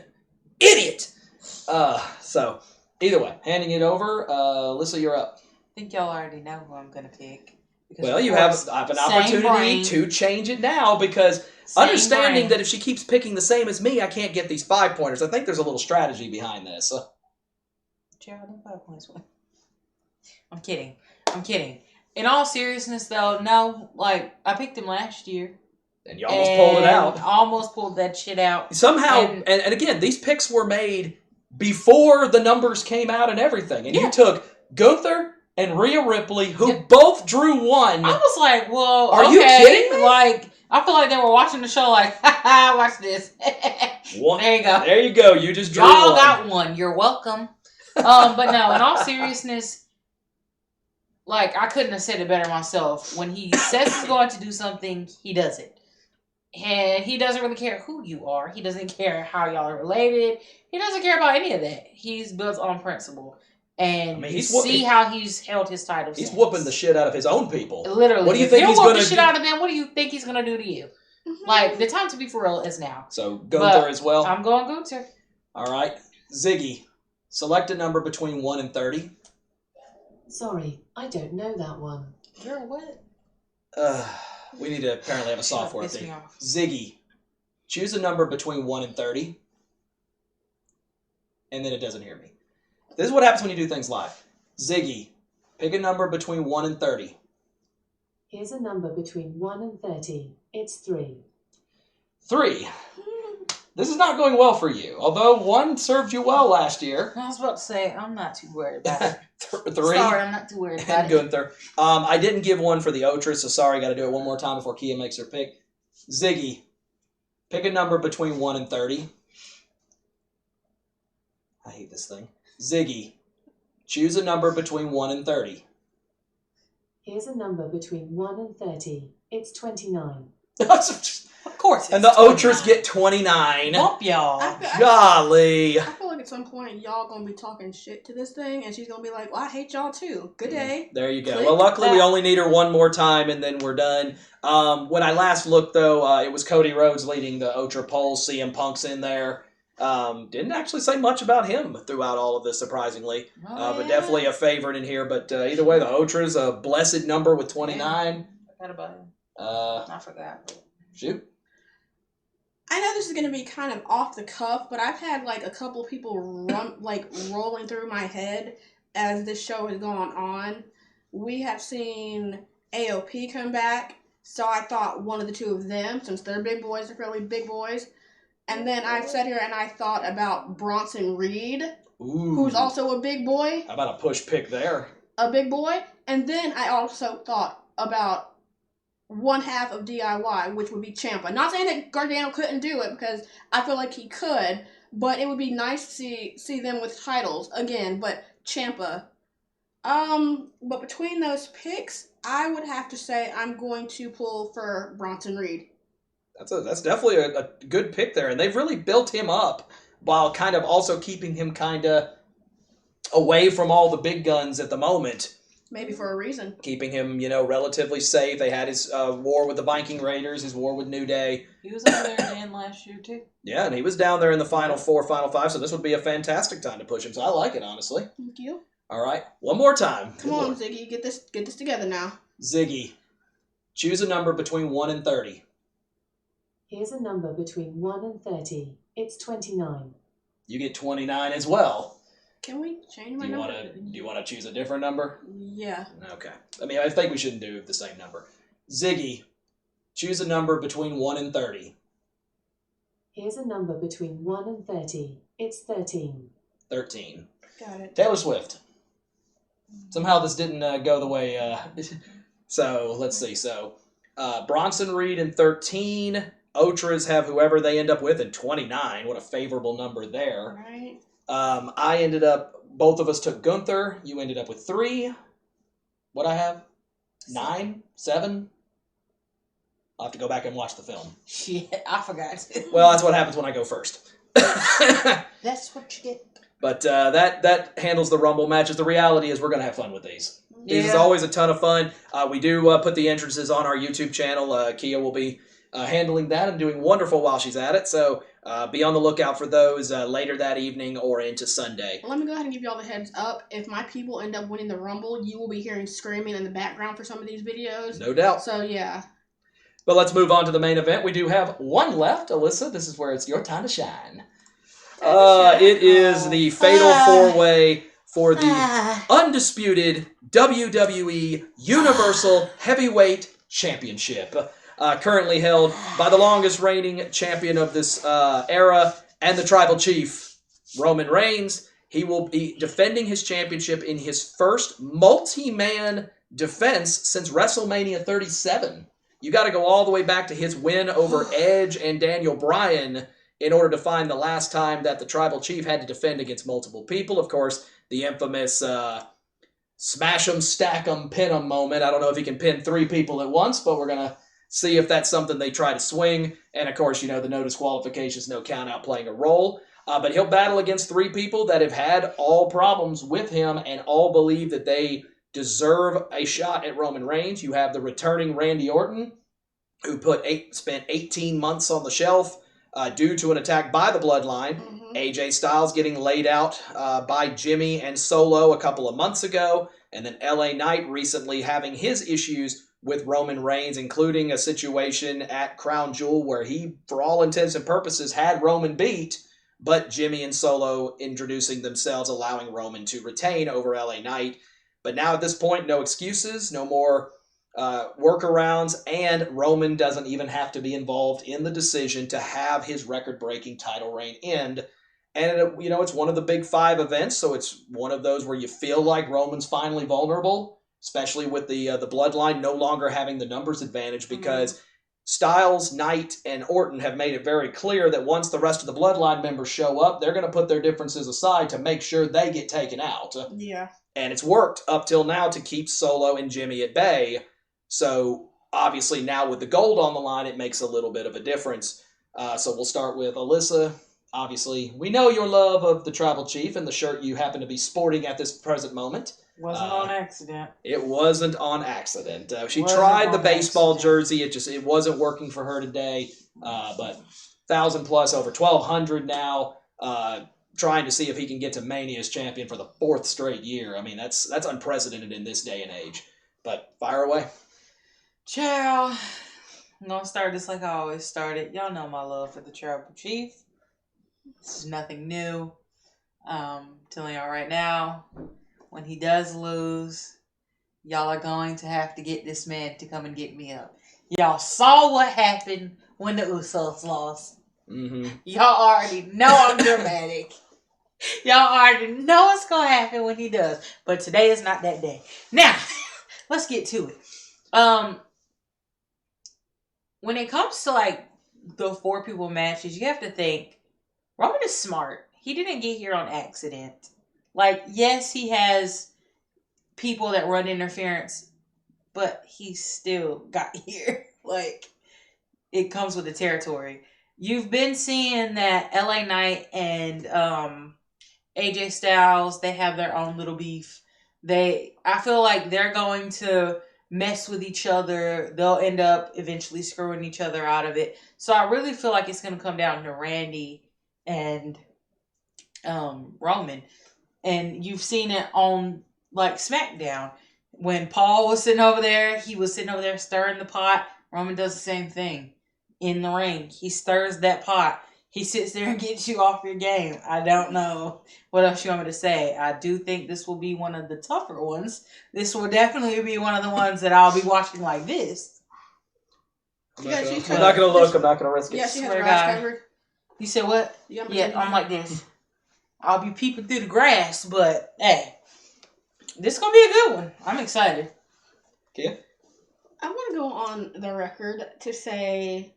Idiot! So, either way, handing it over. Alyssa, you're up. I think y'all already know who I'm going to pick. Well, you have an opportunity to change it now, because understanding that if she keeps picking the same as me, I can't get these 5-pointers. I think there's a little strategy behind this. Gerald, 5 points. I'm kidding. In all seriousness, though, no. Like, I picked him last year. And you almost pulled it out. Almost pulled that shit out. Somehow, and again, these picks were made before the numbers came out and everything. And you took Gunther and Rhea Ripley, who both drew 1. I was like, well, are you kidding me? Like, I feel like they were watching the show like, haha, watch this. There you go. There you go. You just drew Y'all 1. got 1. You're welcome. But no, in all seriousness, like, I couldn't have said it better myself. When he says he's going to do something, he does it. And he doesn't really care who you are. He doesn't care how y'all are related. He doesn't care about any of that. He's built on principle. And I mean, you see how he's held his title. He's whooping the shit out of his own people. Literally. What do you think he's going to do? If you don't whoop the shit out of them, what do you think he's going to do to you? Mm-hmm. Like, the time to be for real is now. So, Gunther as well? I'm going Gunther. All right. Ziggy, select a number between 1 and 30. Sorry, I don't know that one. Girl, what? We need to apparently have a software thing. Ziggy, choose a number between 1 and 30. And then it doesn't hear me. This is what happens when you do things live. Ziggy, pick a number between 1 and 30. Here's a number between 1 and 30. It's 3. 3. This is not going well for you, although 1 served you well last year. I was about to say, I'm not too worried about it. 3. Sorry, I'm not too worried about it. Gunther. I didn't give 1 for the OTRA, so sorry, got to do it one more time before Kia makes her pick. Ziggy, pick a number between 1 and 30. I hate this thing. Ziggy, choose a number between 1 and 30. Here's a number between 1 and 30. It's 29. Of course. And the OTRAs get 29. Whoop y'all. Golly. I feel like at some point y'all gonna be talking shit to this thing, and she's gonna be like, well, I hate y'all too. Good day. There you go. Click. Well, luckily we only need her 1 more time, and then we're done. When I last looked, though, it was Cody Rhodes leading the OTRA polls. CM Punk's in there. Didn't actually say much about him throughout all of this, surprisingly. But definitely a favorite in here. But either way, the OTRA's a blessed number with 29. I forgot about him. I forgot. Shoot. I know this is going to be kind of off the cuff, but I've had like a couple of people rolling through my head as this show has gone on. We have seen AOP come back, so I thought one of the two of them, since they're big boys, they're fairly big boys. And then I sat here and I thought about Bronson Reed, who's also a big boy. How about a push pick there? A big boy. And then I also thought about one half of DIY, which would be Ciampa. Not saying that Gargano couldn't do it, because I feel like he could, but it would be nice to see them with titles again. But Ciampa, But between those picks, I would have to say I'm going to pull for Bronson Reed. That's definitely a good pick there, and they've really built him up while kind of also keeping him kind of away from all the big guns at the moment. Maybe for a reason. Keeping him, relatively safe. They had his war with the Viking Raiders, his war with New Day. He was over there again last year, too. Yeah, and he was down there in the Final Four, Final Five, so this would be a fantastic time to push him. So I like it, honestly. Thank you. All right, one more time. Come on, Ziggy, get this together now. Ziggy, choose a number between 1 and 30. Here's a number between 1 and 30. It's 29. You get 29 as well. Can we change my number? Do you want to choose a different number? Yeah. Okay. I think we shouldn't do the same number. Ziggy, choose a number between 1 and 30. Here's a number between 1 and 30. It's 13. 13. Got it. Taylor Swift. Somehow this didn't go the way... So, let's see. So, Bronson Reed in 13. OTRAs have whoever they end up with in 29. What a favorable number there. Right. I ended up... Both of us took Gunther. You ended up with 3. What'd I have? 9? 7? I'll have to go back and watch the film. Shit, I forgot. Well, that's what happens when I go first. That's what you get. But that handles the Rumble matches. The reality is we're going to have fun with these. This is always a ton of fun. We do put the entrances on our YouTube channel. Kia will be handling that and doing wonderful while she's at it. So be on the lookout for those later that evening or into Sunday. Let me go ahead and give you all the heads up. If my people end up winning the Rumble, you will be hearing screaming in the background for some of these videos. No doubt. So, yeah. But let's move on to the main event. We do have one left. Alyssa, this is where it's your time to shine. It is the Fatal 4-Way for the Undisputed WWE Universal Heavyweight Championship. Currently held by the longest reigning champion of this era and the Tribal Chief, Roman Reigns. He will be defending his championship in his first multi-man defense since WrestleMania 37. You got to go all the way back to his win over Edge and Daniel Bryan in order to find the last time that the Tribal Chief had to defend against multiple people. Of course, the infamous smash 'em, stack 'em, pin 'em moment. I don't know if he can pin 3 people at once, but we're going to see if that's something they try to swing. And of course, the no disqualifications, no count out playing a role. But he'll battle against 3 people that have had all problems with him and all believe that they deserve a shot at Roman Reigns. You have the returning Randy Orton, who spent 18 months on the shelf due to an attack by the Bloodline. Mm-hmm. AJ Styles getting laid out by Jimmy and Solo a couple of months ago. And then LA Knight recently having his issues with Roman Reigns, including a situation at Crown Jewel where he, for all intents and purposes, had Roman beat, but Jimmy and Solo introducing themselves, allowing Roman to retain over LA Knight. But now at this point, no excuses, no more workarounds, and Roman doesn't even have to be involved in the decision to have his record-breaking title reign end. And, it's one of the big 5 events, so it's one of those where you feel like Roman's finally vulnerable, especially with the Bloodline no longer having the numbers advantage, because Styles, Knight, and Orton have made it very clear that once the rest of the Bloodline members show up, they're going to put their differences aside to make sure they get taken out. Yeah. And it's worked up till now to keep Solo and Jimmy at bay. So, obviously, now with the gold on the line, it makes a little bit of a difference. So we'll start with Alyssa. Obviously, we know your love of the Tribal Chief and the shirt you happen to be sporting at this present moment. Wasn't on accident. It wasn't on accident. She tried the baseball jersey. It wasn't working for her today. But 1,000 plus, over 1,200 now. Trying to see if he can get to Mania as champion for the 4th straight year. I mean, that's unprecedented in this day and age. But fire away. Ciao. I'm going to start this like I always started. Y'all know my love for the Tribal Chief. This is nothing new. Telling y'all right now, when he does lose, y'all are going to have to get this man to come and get me up. Y'all saw what happened when the Usos lost. Mm-hmm. Y'all already know I'm dramatic. Y'all already know what's going to happen when he does. But today is not that day. Now, let's get to it. When it comes to the 4 people matches, you have to think Roman is smart. He didn't get here on accident. Yes, he has people that run interference, but he still got here. Like, it comes with the territory. You've been seeing that LA Knight and AJ Styles, they have their own little beef. I feel like they're going to mess with each other. They'll end up eventually screwing each other out of it. So I really feel like it's going to come down to Randy and Roman. And you've seen it on like SmackDown. When Paul was sitting over there, he was sitting over there stirring the pot. Roman does the same thing in the ring. He stirs that pot. He sits there and gets you off your game. I don't know what else you want me to say. I do think this will be one of the tougher ones. This will definitely be one of the ones that I'll be watching like this. I'm not going to look. I'm not going to risk it. Yeah, she has her eyes covered. You said what? Yeah, I'm like this. I'll be peeping through the grass, but hey, this is going to be a good one. I'm excited. Yeah. I want to go on the record to say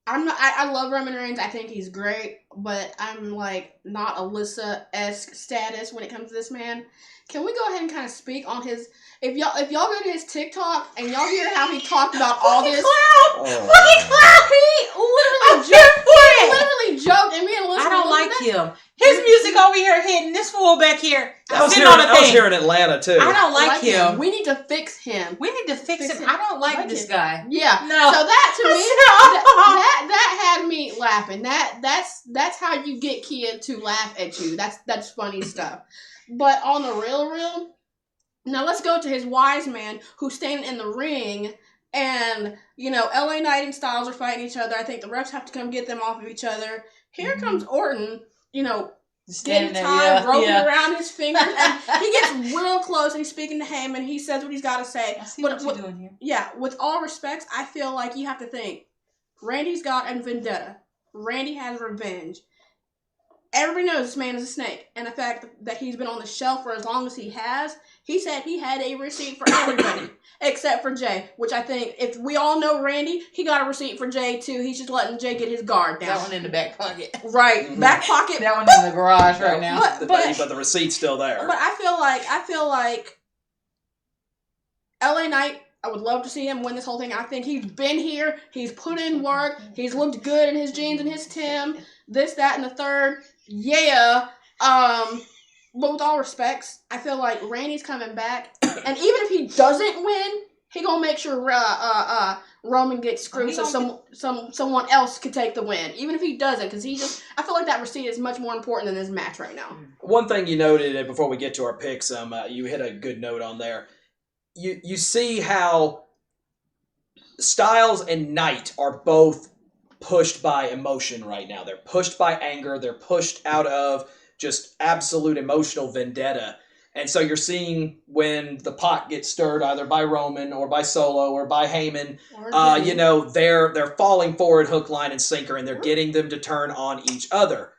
I love Roman Reigns. I think he's great, but I'm like not Alyssa-esque status when it comes to this man. Can we go ahead and kind of speak on his? If y'all go to his TikTok and y'all hear how he talked about all this, Fucking clown! He literally joked, and me and Alyssa. I don't like him. His music over here hitting this fool back here. I was here in Atlanta too. I don't like him. We need to fix him. We need to fix him. I don't like this guy. Yeah. No. So that to me, that had me laughing. That's how you get Kia to laugh at you. That's funny stuff. But on the real, now let's go to his wise man who's standing in the ring, and LA Knight and Styles are fighting each other. I think the refs have to come get them off of each other. Here comes Orton, getting time, roping around his fingers, and he gets real close and he's speaking to Heyman. He says what he's got to say. I see what you're doing here. Yeah, with all respects, I feel like you have to think, Randy's got a vendetta. Randy has revenge. Everybody knows this man is a snake, and the fact that he's been on the shelf for as long as he has, he said he had a receipt for everybody except for Jay, which I think, if we all know Randy, he got a receipt for Jay too. He's just letting Jay get his guard down. That one in the back pocket. Right, back pocket. That one in the garage right now. But the receipt's still there. But I feel like LA Knight, I would love to see him win this whole thing. I think he's been here. He's put in work. He's looked good in his jeans and his Tim. This, that, and the third. Yeah. But with all respects, I feel like Randy's coming back. And even if he doesn't win, he gonna make sure Roman gets screwed so someone else could take the win. Even if he doesn't, because I feel like that receipt is much more important than this match right now. One thing you noted before we get to our picks, you hit a good note on there. You see how Styles and Knight are both pushed by emotion right now. They're pushed by anger. They're pushed out of just absolute emotional vendetta. And so you're seeing when the pot gets stirred either by Roman or by Solo or by Heyman, they're falling forward hook, line, and sinker, and they're getting them to turn on each other.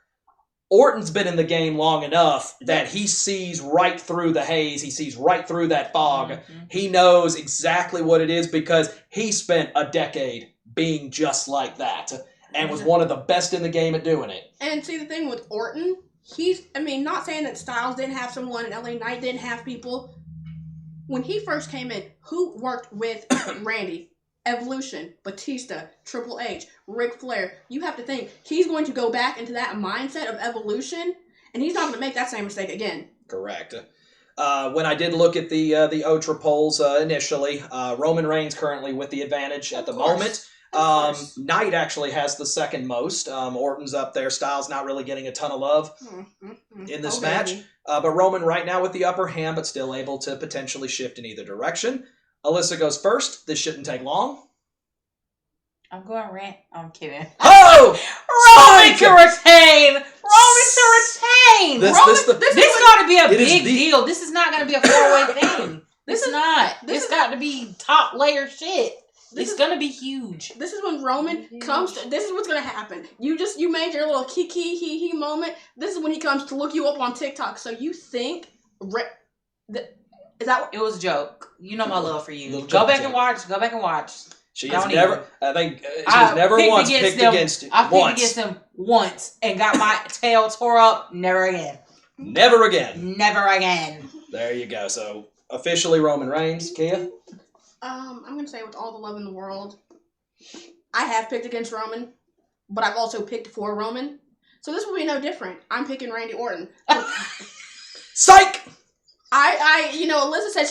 Orton's been in the game long enough that he sees right through the haze. He sees right through that fog. Mm-hmm. He knows exactly what it is because he spent a decade being just like that and was one of the best in the game at doing it. And see, the thing with Orton, not saying that Styles didn't have someone and LA Knight didn't have people. When he first came in, who worked with Randy? Evolution, Batista, Triple H, Ric Flair. You have to think he's going to go back into that mindset of Evolution, and he's not going to make that same mistake again. Correct. When I did look at the OTRA polls initially, Roman Reigns currently with the advantage at the moment. Knight actually has the second most. Orton's up there. Styles not really getting a ton of love in this match. But Roman right now with the upper hand, but still able to potentially shift in either direction. Alyssa goes first. This shouldn't take long. I'm going rant. I'm kidding. Oh! Roman to retain! Roman to retain! This got to be a big deal. This is not going to be a 4-way thing. This is not. This got to be top layer shit. It's going to be huge. This is when Roman comes to... This is what's going to happen. You made your little kiki hee moment. This is when he comes to look you up on TikTok. So you think... Is that it was a joke? You know my love for you. Go back and watch. She's never once picked against him. I picked against him once and got my tail tore up. Never again. Never again. Never again. There you go. So officially Roman Reigns. Kia? I'm gonna say with all the love in the world, I have picked against Roman, but I've also picked for Roman. So this will be no different. I'm picking Randy Orton. Psych! Alyssa said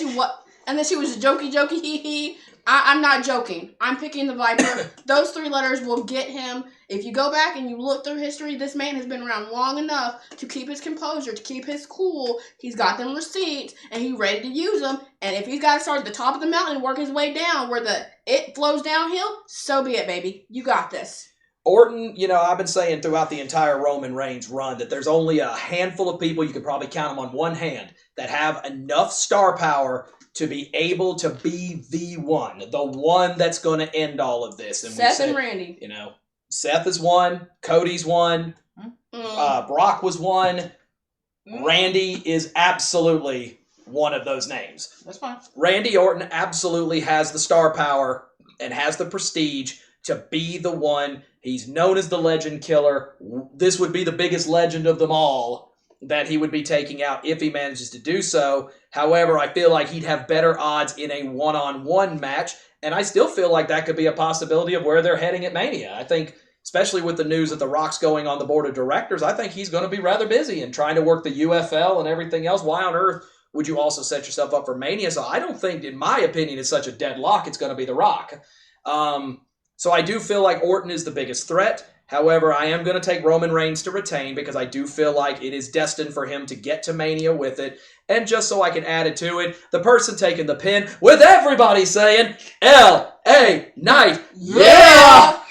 and then she was jokey, hee hee. I'm not joking. I'm picking the Viper. Those 3 letters will get him. If you go back and you look through history, this man has been around long enough to keep his composure, to keep his cool. He's got them receipts, and he's ready to use them. And if he's got to start at the top of the mountain and work his way down where it flows downhill, so be it, baby. You got this. Orton, I've been saying throughout the entire Roman Reigns run that there's only a handful of people, you could probably count them on one hand, that have enough star power to be able to be the one that's going to end all of this. And Seth and Randy. Seth is one, Cody's one, Brock was one, Randy is absolutely one of those names. That's fine. Randy Orton absolutely has the star power and has the prestige to be the one. He's known as the Legend Killer. This would be the biggest legend of them all that he would be taking out if he manages to do so. However, I feel like he'd have better odds in a one-on-one match, and I still feel like that could be a possibility of where they're heading at Mania. I think, especially with the news that The Rock's going on the board of directors, I think he's going to be rather busy and trying to work the UFL and everything else. Why on earth would you also set yourself up for Mania? So I don't think, in my opinion, it's such a deadlock. It's going to be The Rock. So I do feel like Orton is the biggest threat. However, I am going to take Roman Reigns to retain because I do feel like it is destined for him to get to Mania with it. And just so I can add it to it, the person taking the pin, with everybody saying, L.A. Knight, yeah!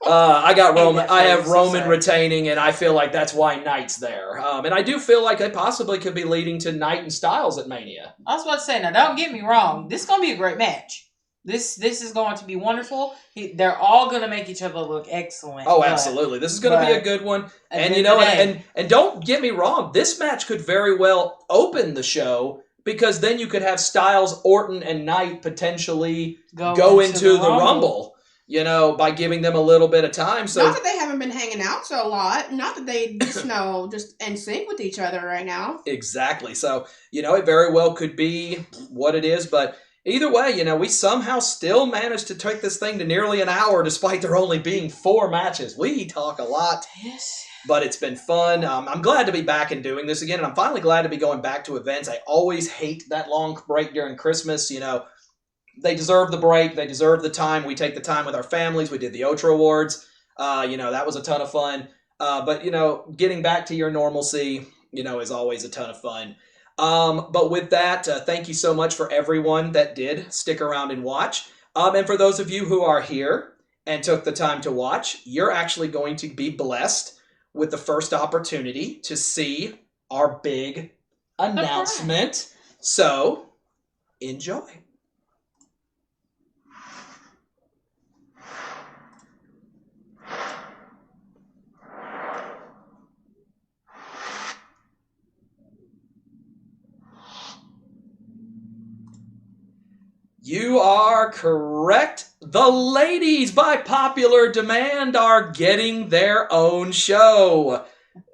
I got Roman. I have Roman retaining, and I feel like that's why Knight's there. And I do feel like they possibly could be leading to Knight and Styles at Mania. I was about to say, now don't get me wrong. This is going to be a great match. This is going to be wonderful. They're all going to make each other look excellent. Oh, absolutely. This is going to be a good one. And and don't get me wrong, this match could very well open the show because then you could have Styles, Orton, and Knight potentially go into the Rumble, by giving them a little bit of time. So not that they haven't been hanging out so a lot. Not that they just in sync with each other right now. Exactly. So, it very well could be what it is, but either way, we somehow still managed to take this thing to nearly an hour despite there only being 4 matches. We talk a lot, but it's been fun. I'm glad to be back and doing this again, and I'm finally glad to be going back to events. I always hate that long break during Christmas. They deserve the break. They deserve the time. We take the time with our families. We did the OTRA Awards. That was a ton of fun. But getting back to your normalcy, is always a ton of fun. But with that, thank you so much for everyone that did stick around and watch. And for those of you who are here and took the time to watch, you're actually going to be blessed with the first opportunity to see our big announcement. So, enjoy. You are correct. The ladies, by popular demand, are getting their own show,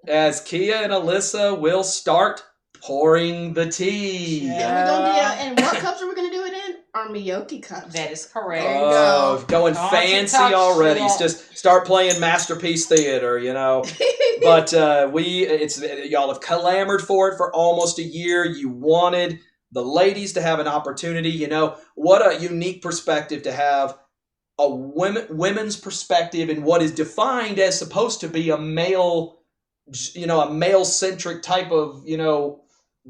as Kia and Alyssa will start pouring the tea. And what cups are we going to do it in? Our Miyoki cups. That is correct. Oh, going fancy already. Just start playing Masterpiece Theater, But y'all have clamored for it for almost a year. You wanted the ladies to have an opportunity. What a unique perspective to have a women's perspective in what is defined as supposed to be a male, a male-centric type of,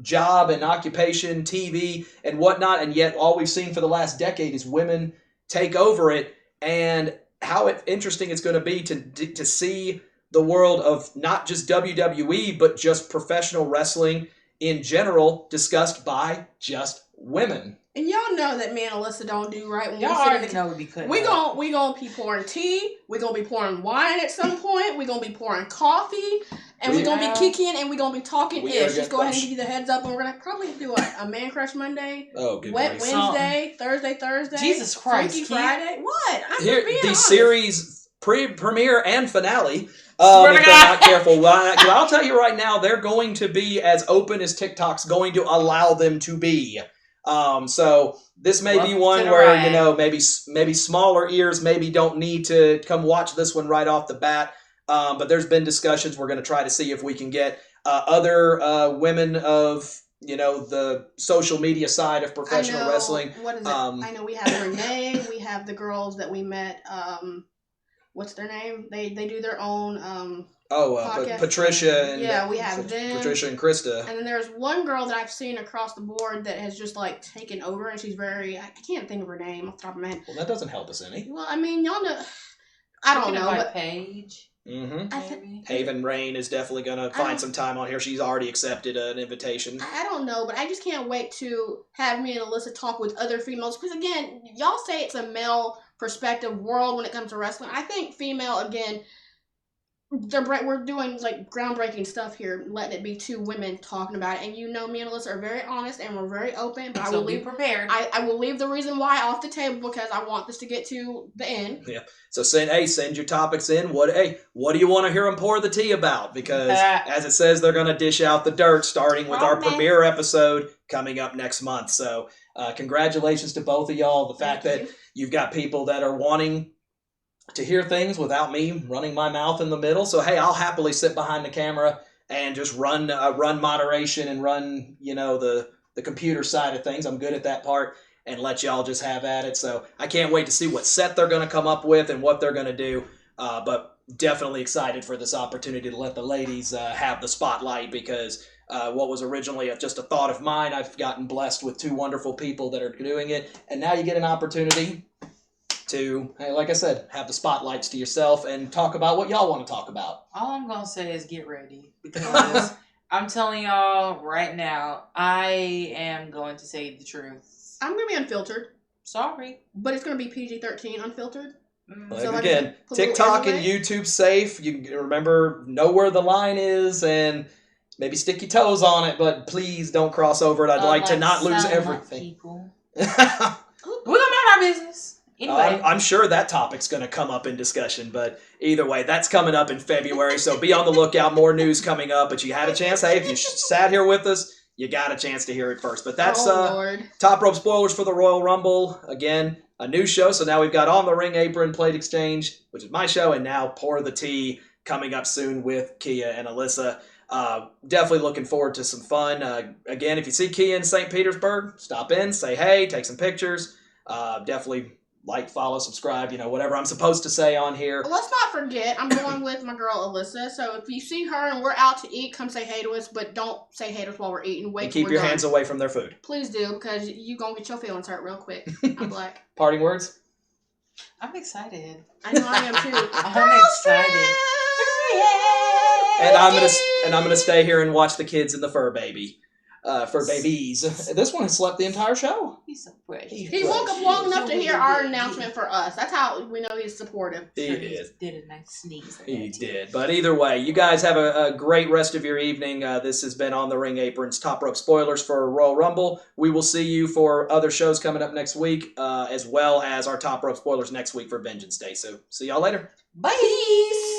job and occupation, TV and whatnot. And yet all we've seen for the last decade is women take over it, and how interesting it's going to be to see the world of not just WWE, but just professional wrestling in general, discussed by just women. And y'all know that me and Alyssa don't do right when y'all already know we couldn't. We gonna be pouring tea. We gonna be pouring wine at some point. We gonna be pouring coffee, and we gonna be kicking, and we gonna be talking ish. Just go ahead and give you the heads up, and we're gonna probably do a Man Crush Monday. Oh, good. Wet Wednesday, Thursday. Jesus Christ, Freaky Friday. What? Here, the honest. Series premiere and finale. If they're not careful, I'll tell you right now, they're going to be as open as TikTok's going to allow them to be. So this may be Welcome one to the where, ride. you know, maybe smaller ears maybe don't need to come watch this one right off the bat. But there's been discussions. We're going to try to see if we can get other women of, you know, the social media side of professional wrestling. What is it? I know we have Renee. We have the girls that we met. What's their name? They do their own podcast. Patricia and yeah, we have them. Patricia and Krista. And then there's one girl that I've seen across the board that has just like taken over, and she's very. I can't think of her name off the top of my head. Well, that doesn't help us any. Well, I mean, y'all know. I don't know, but Paige. Mm-hmm. Haven Rain is definitely going to find some time on here. She's already accepted an invitation. I don't know, but I just can't wait to have me and Alyssa talk with other females. Because, again, y'all say it's a male perspective world when it comes to wrestling. I think female, again, we're doing, like, groundbreaking stuff here, letting it be two women talking about it. And you know me and Alyssa are very honest and we're very open. But so I will be prepared. I will leave the reason why off the table because I want this to get to the end. Yeah. So send your topics in. What do you want to hear them pour the tea about? Because as it says, they're going to dish out the dirt starting with our premiere episode coming up next month. So congratulations to both of y'all. The fact that you've got people that are wanting to hear things without me running my mouth in the middle. So, hey, I'll happily sit behind the camera and just run moderation and run, you know, the computer side of things. I'm good at that part. And let y'all just have at it. So I can't wait to see what set they're going to come up with and what they're going to do. But definitely excited for this opportunity to let the ladies have the spotlight because what was originally just a thought of mine, I've gotten blessed with two wonderful people that are doing it. And now you get an opportunity to, hey, like I said, have the spotlights to yourself and talk about what y'all want to talk about. All I'm going to say is get ready because I'm telling y'all right now, I am going to say the truth. I'm going to be unfiltered. Sorry. But it's going to be PG-13 unfiltered. Like so again, TikTok and YouTube safe. You remember, know where the line is and maybe stick your toes on it, but please don't cross over it. I'd like to not lose everything. We're going to mind our business. Anyway. I'm sure that topic's going to come up in discussion, but either way, that's coming up in February, so be on the lookout. More news coming up, but you had a chance. Hey, if you sat here with us, you got a chance to hear it first. But that's Top Rope spoilers for the Royal Rumble. Again, a new show. So now we've got On the Ring, Apron, Plate Exchange, which is my show, and now Pour the Tea coming up soon with Kia and Alyssa. Definitely looking forward to some fun. Again, if you see Kia in St. Petersburg, stop in, say hey, take some pictures. Definitely like, follow, subscribe, you know, whatever I'm supposed to say on here. Let's not forget, I'm going with my girl Alyssa, so if you see her and we're out to eat, come say hey to us, but don't say hey to us while we're eating. Wait and keep your hands away from their food. Please do, because you going to get your feelings hurt real quick. I'm black. Parting words? I'm excited. I know I am too. I'm excited. And I'm gonna stay here and watch the kids and the fur baby. For babies. This one has slept the entire show. He's so precious. He woke up long enough to hear our announcement for us. That's how we know he's supportive. He did a nice sneeze. He did. But either way, you guys have a great rest of your evening. This has been On the Ring Aprons Top Rope spoilers for Royal Rumble. We will see you for other shows coming up next week, as well as our Top Rope spoilers next week for Vengeance Day. So see y'all later. Bye.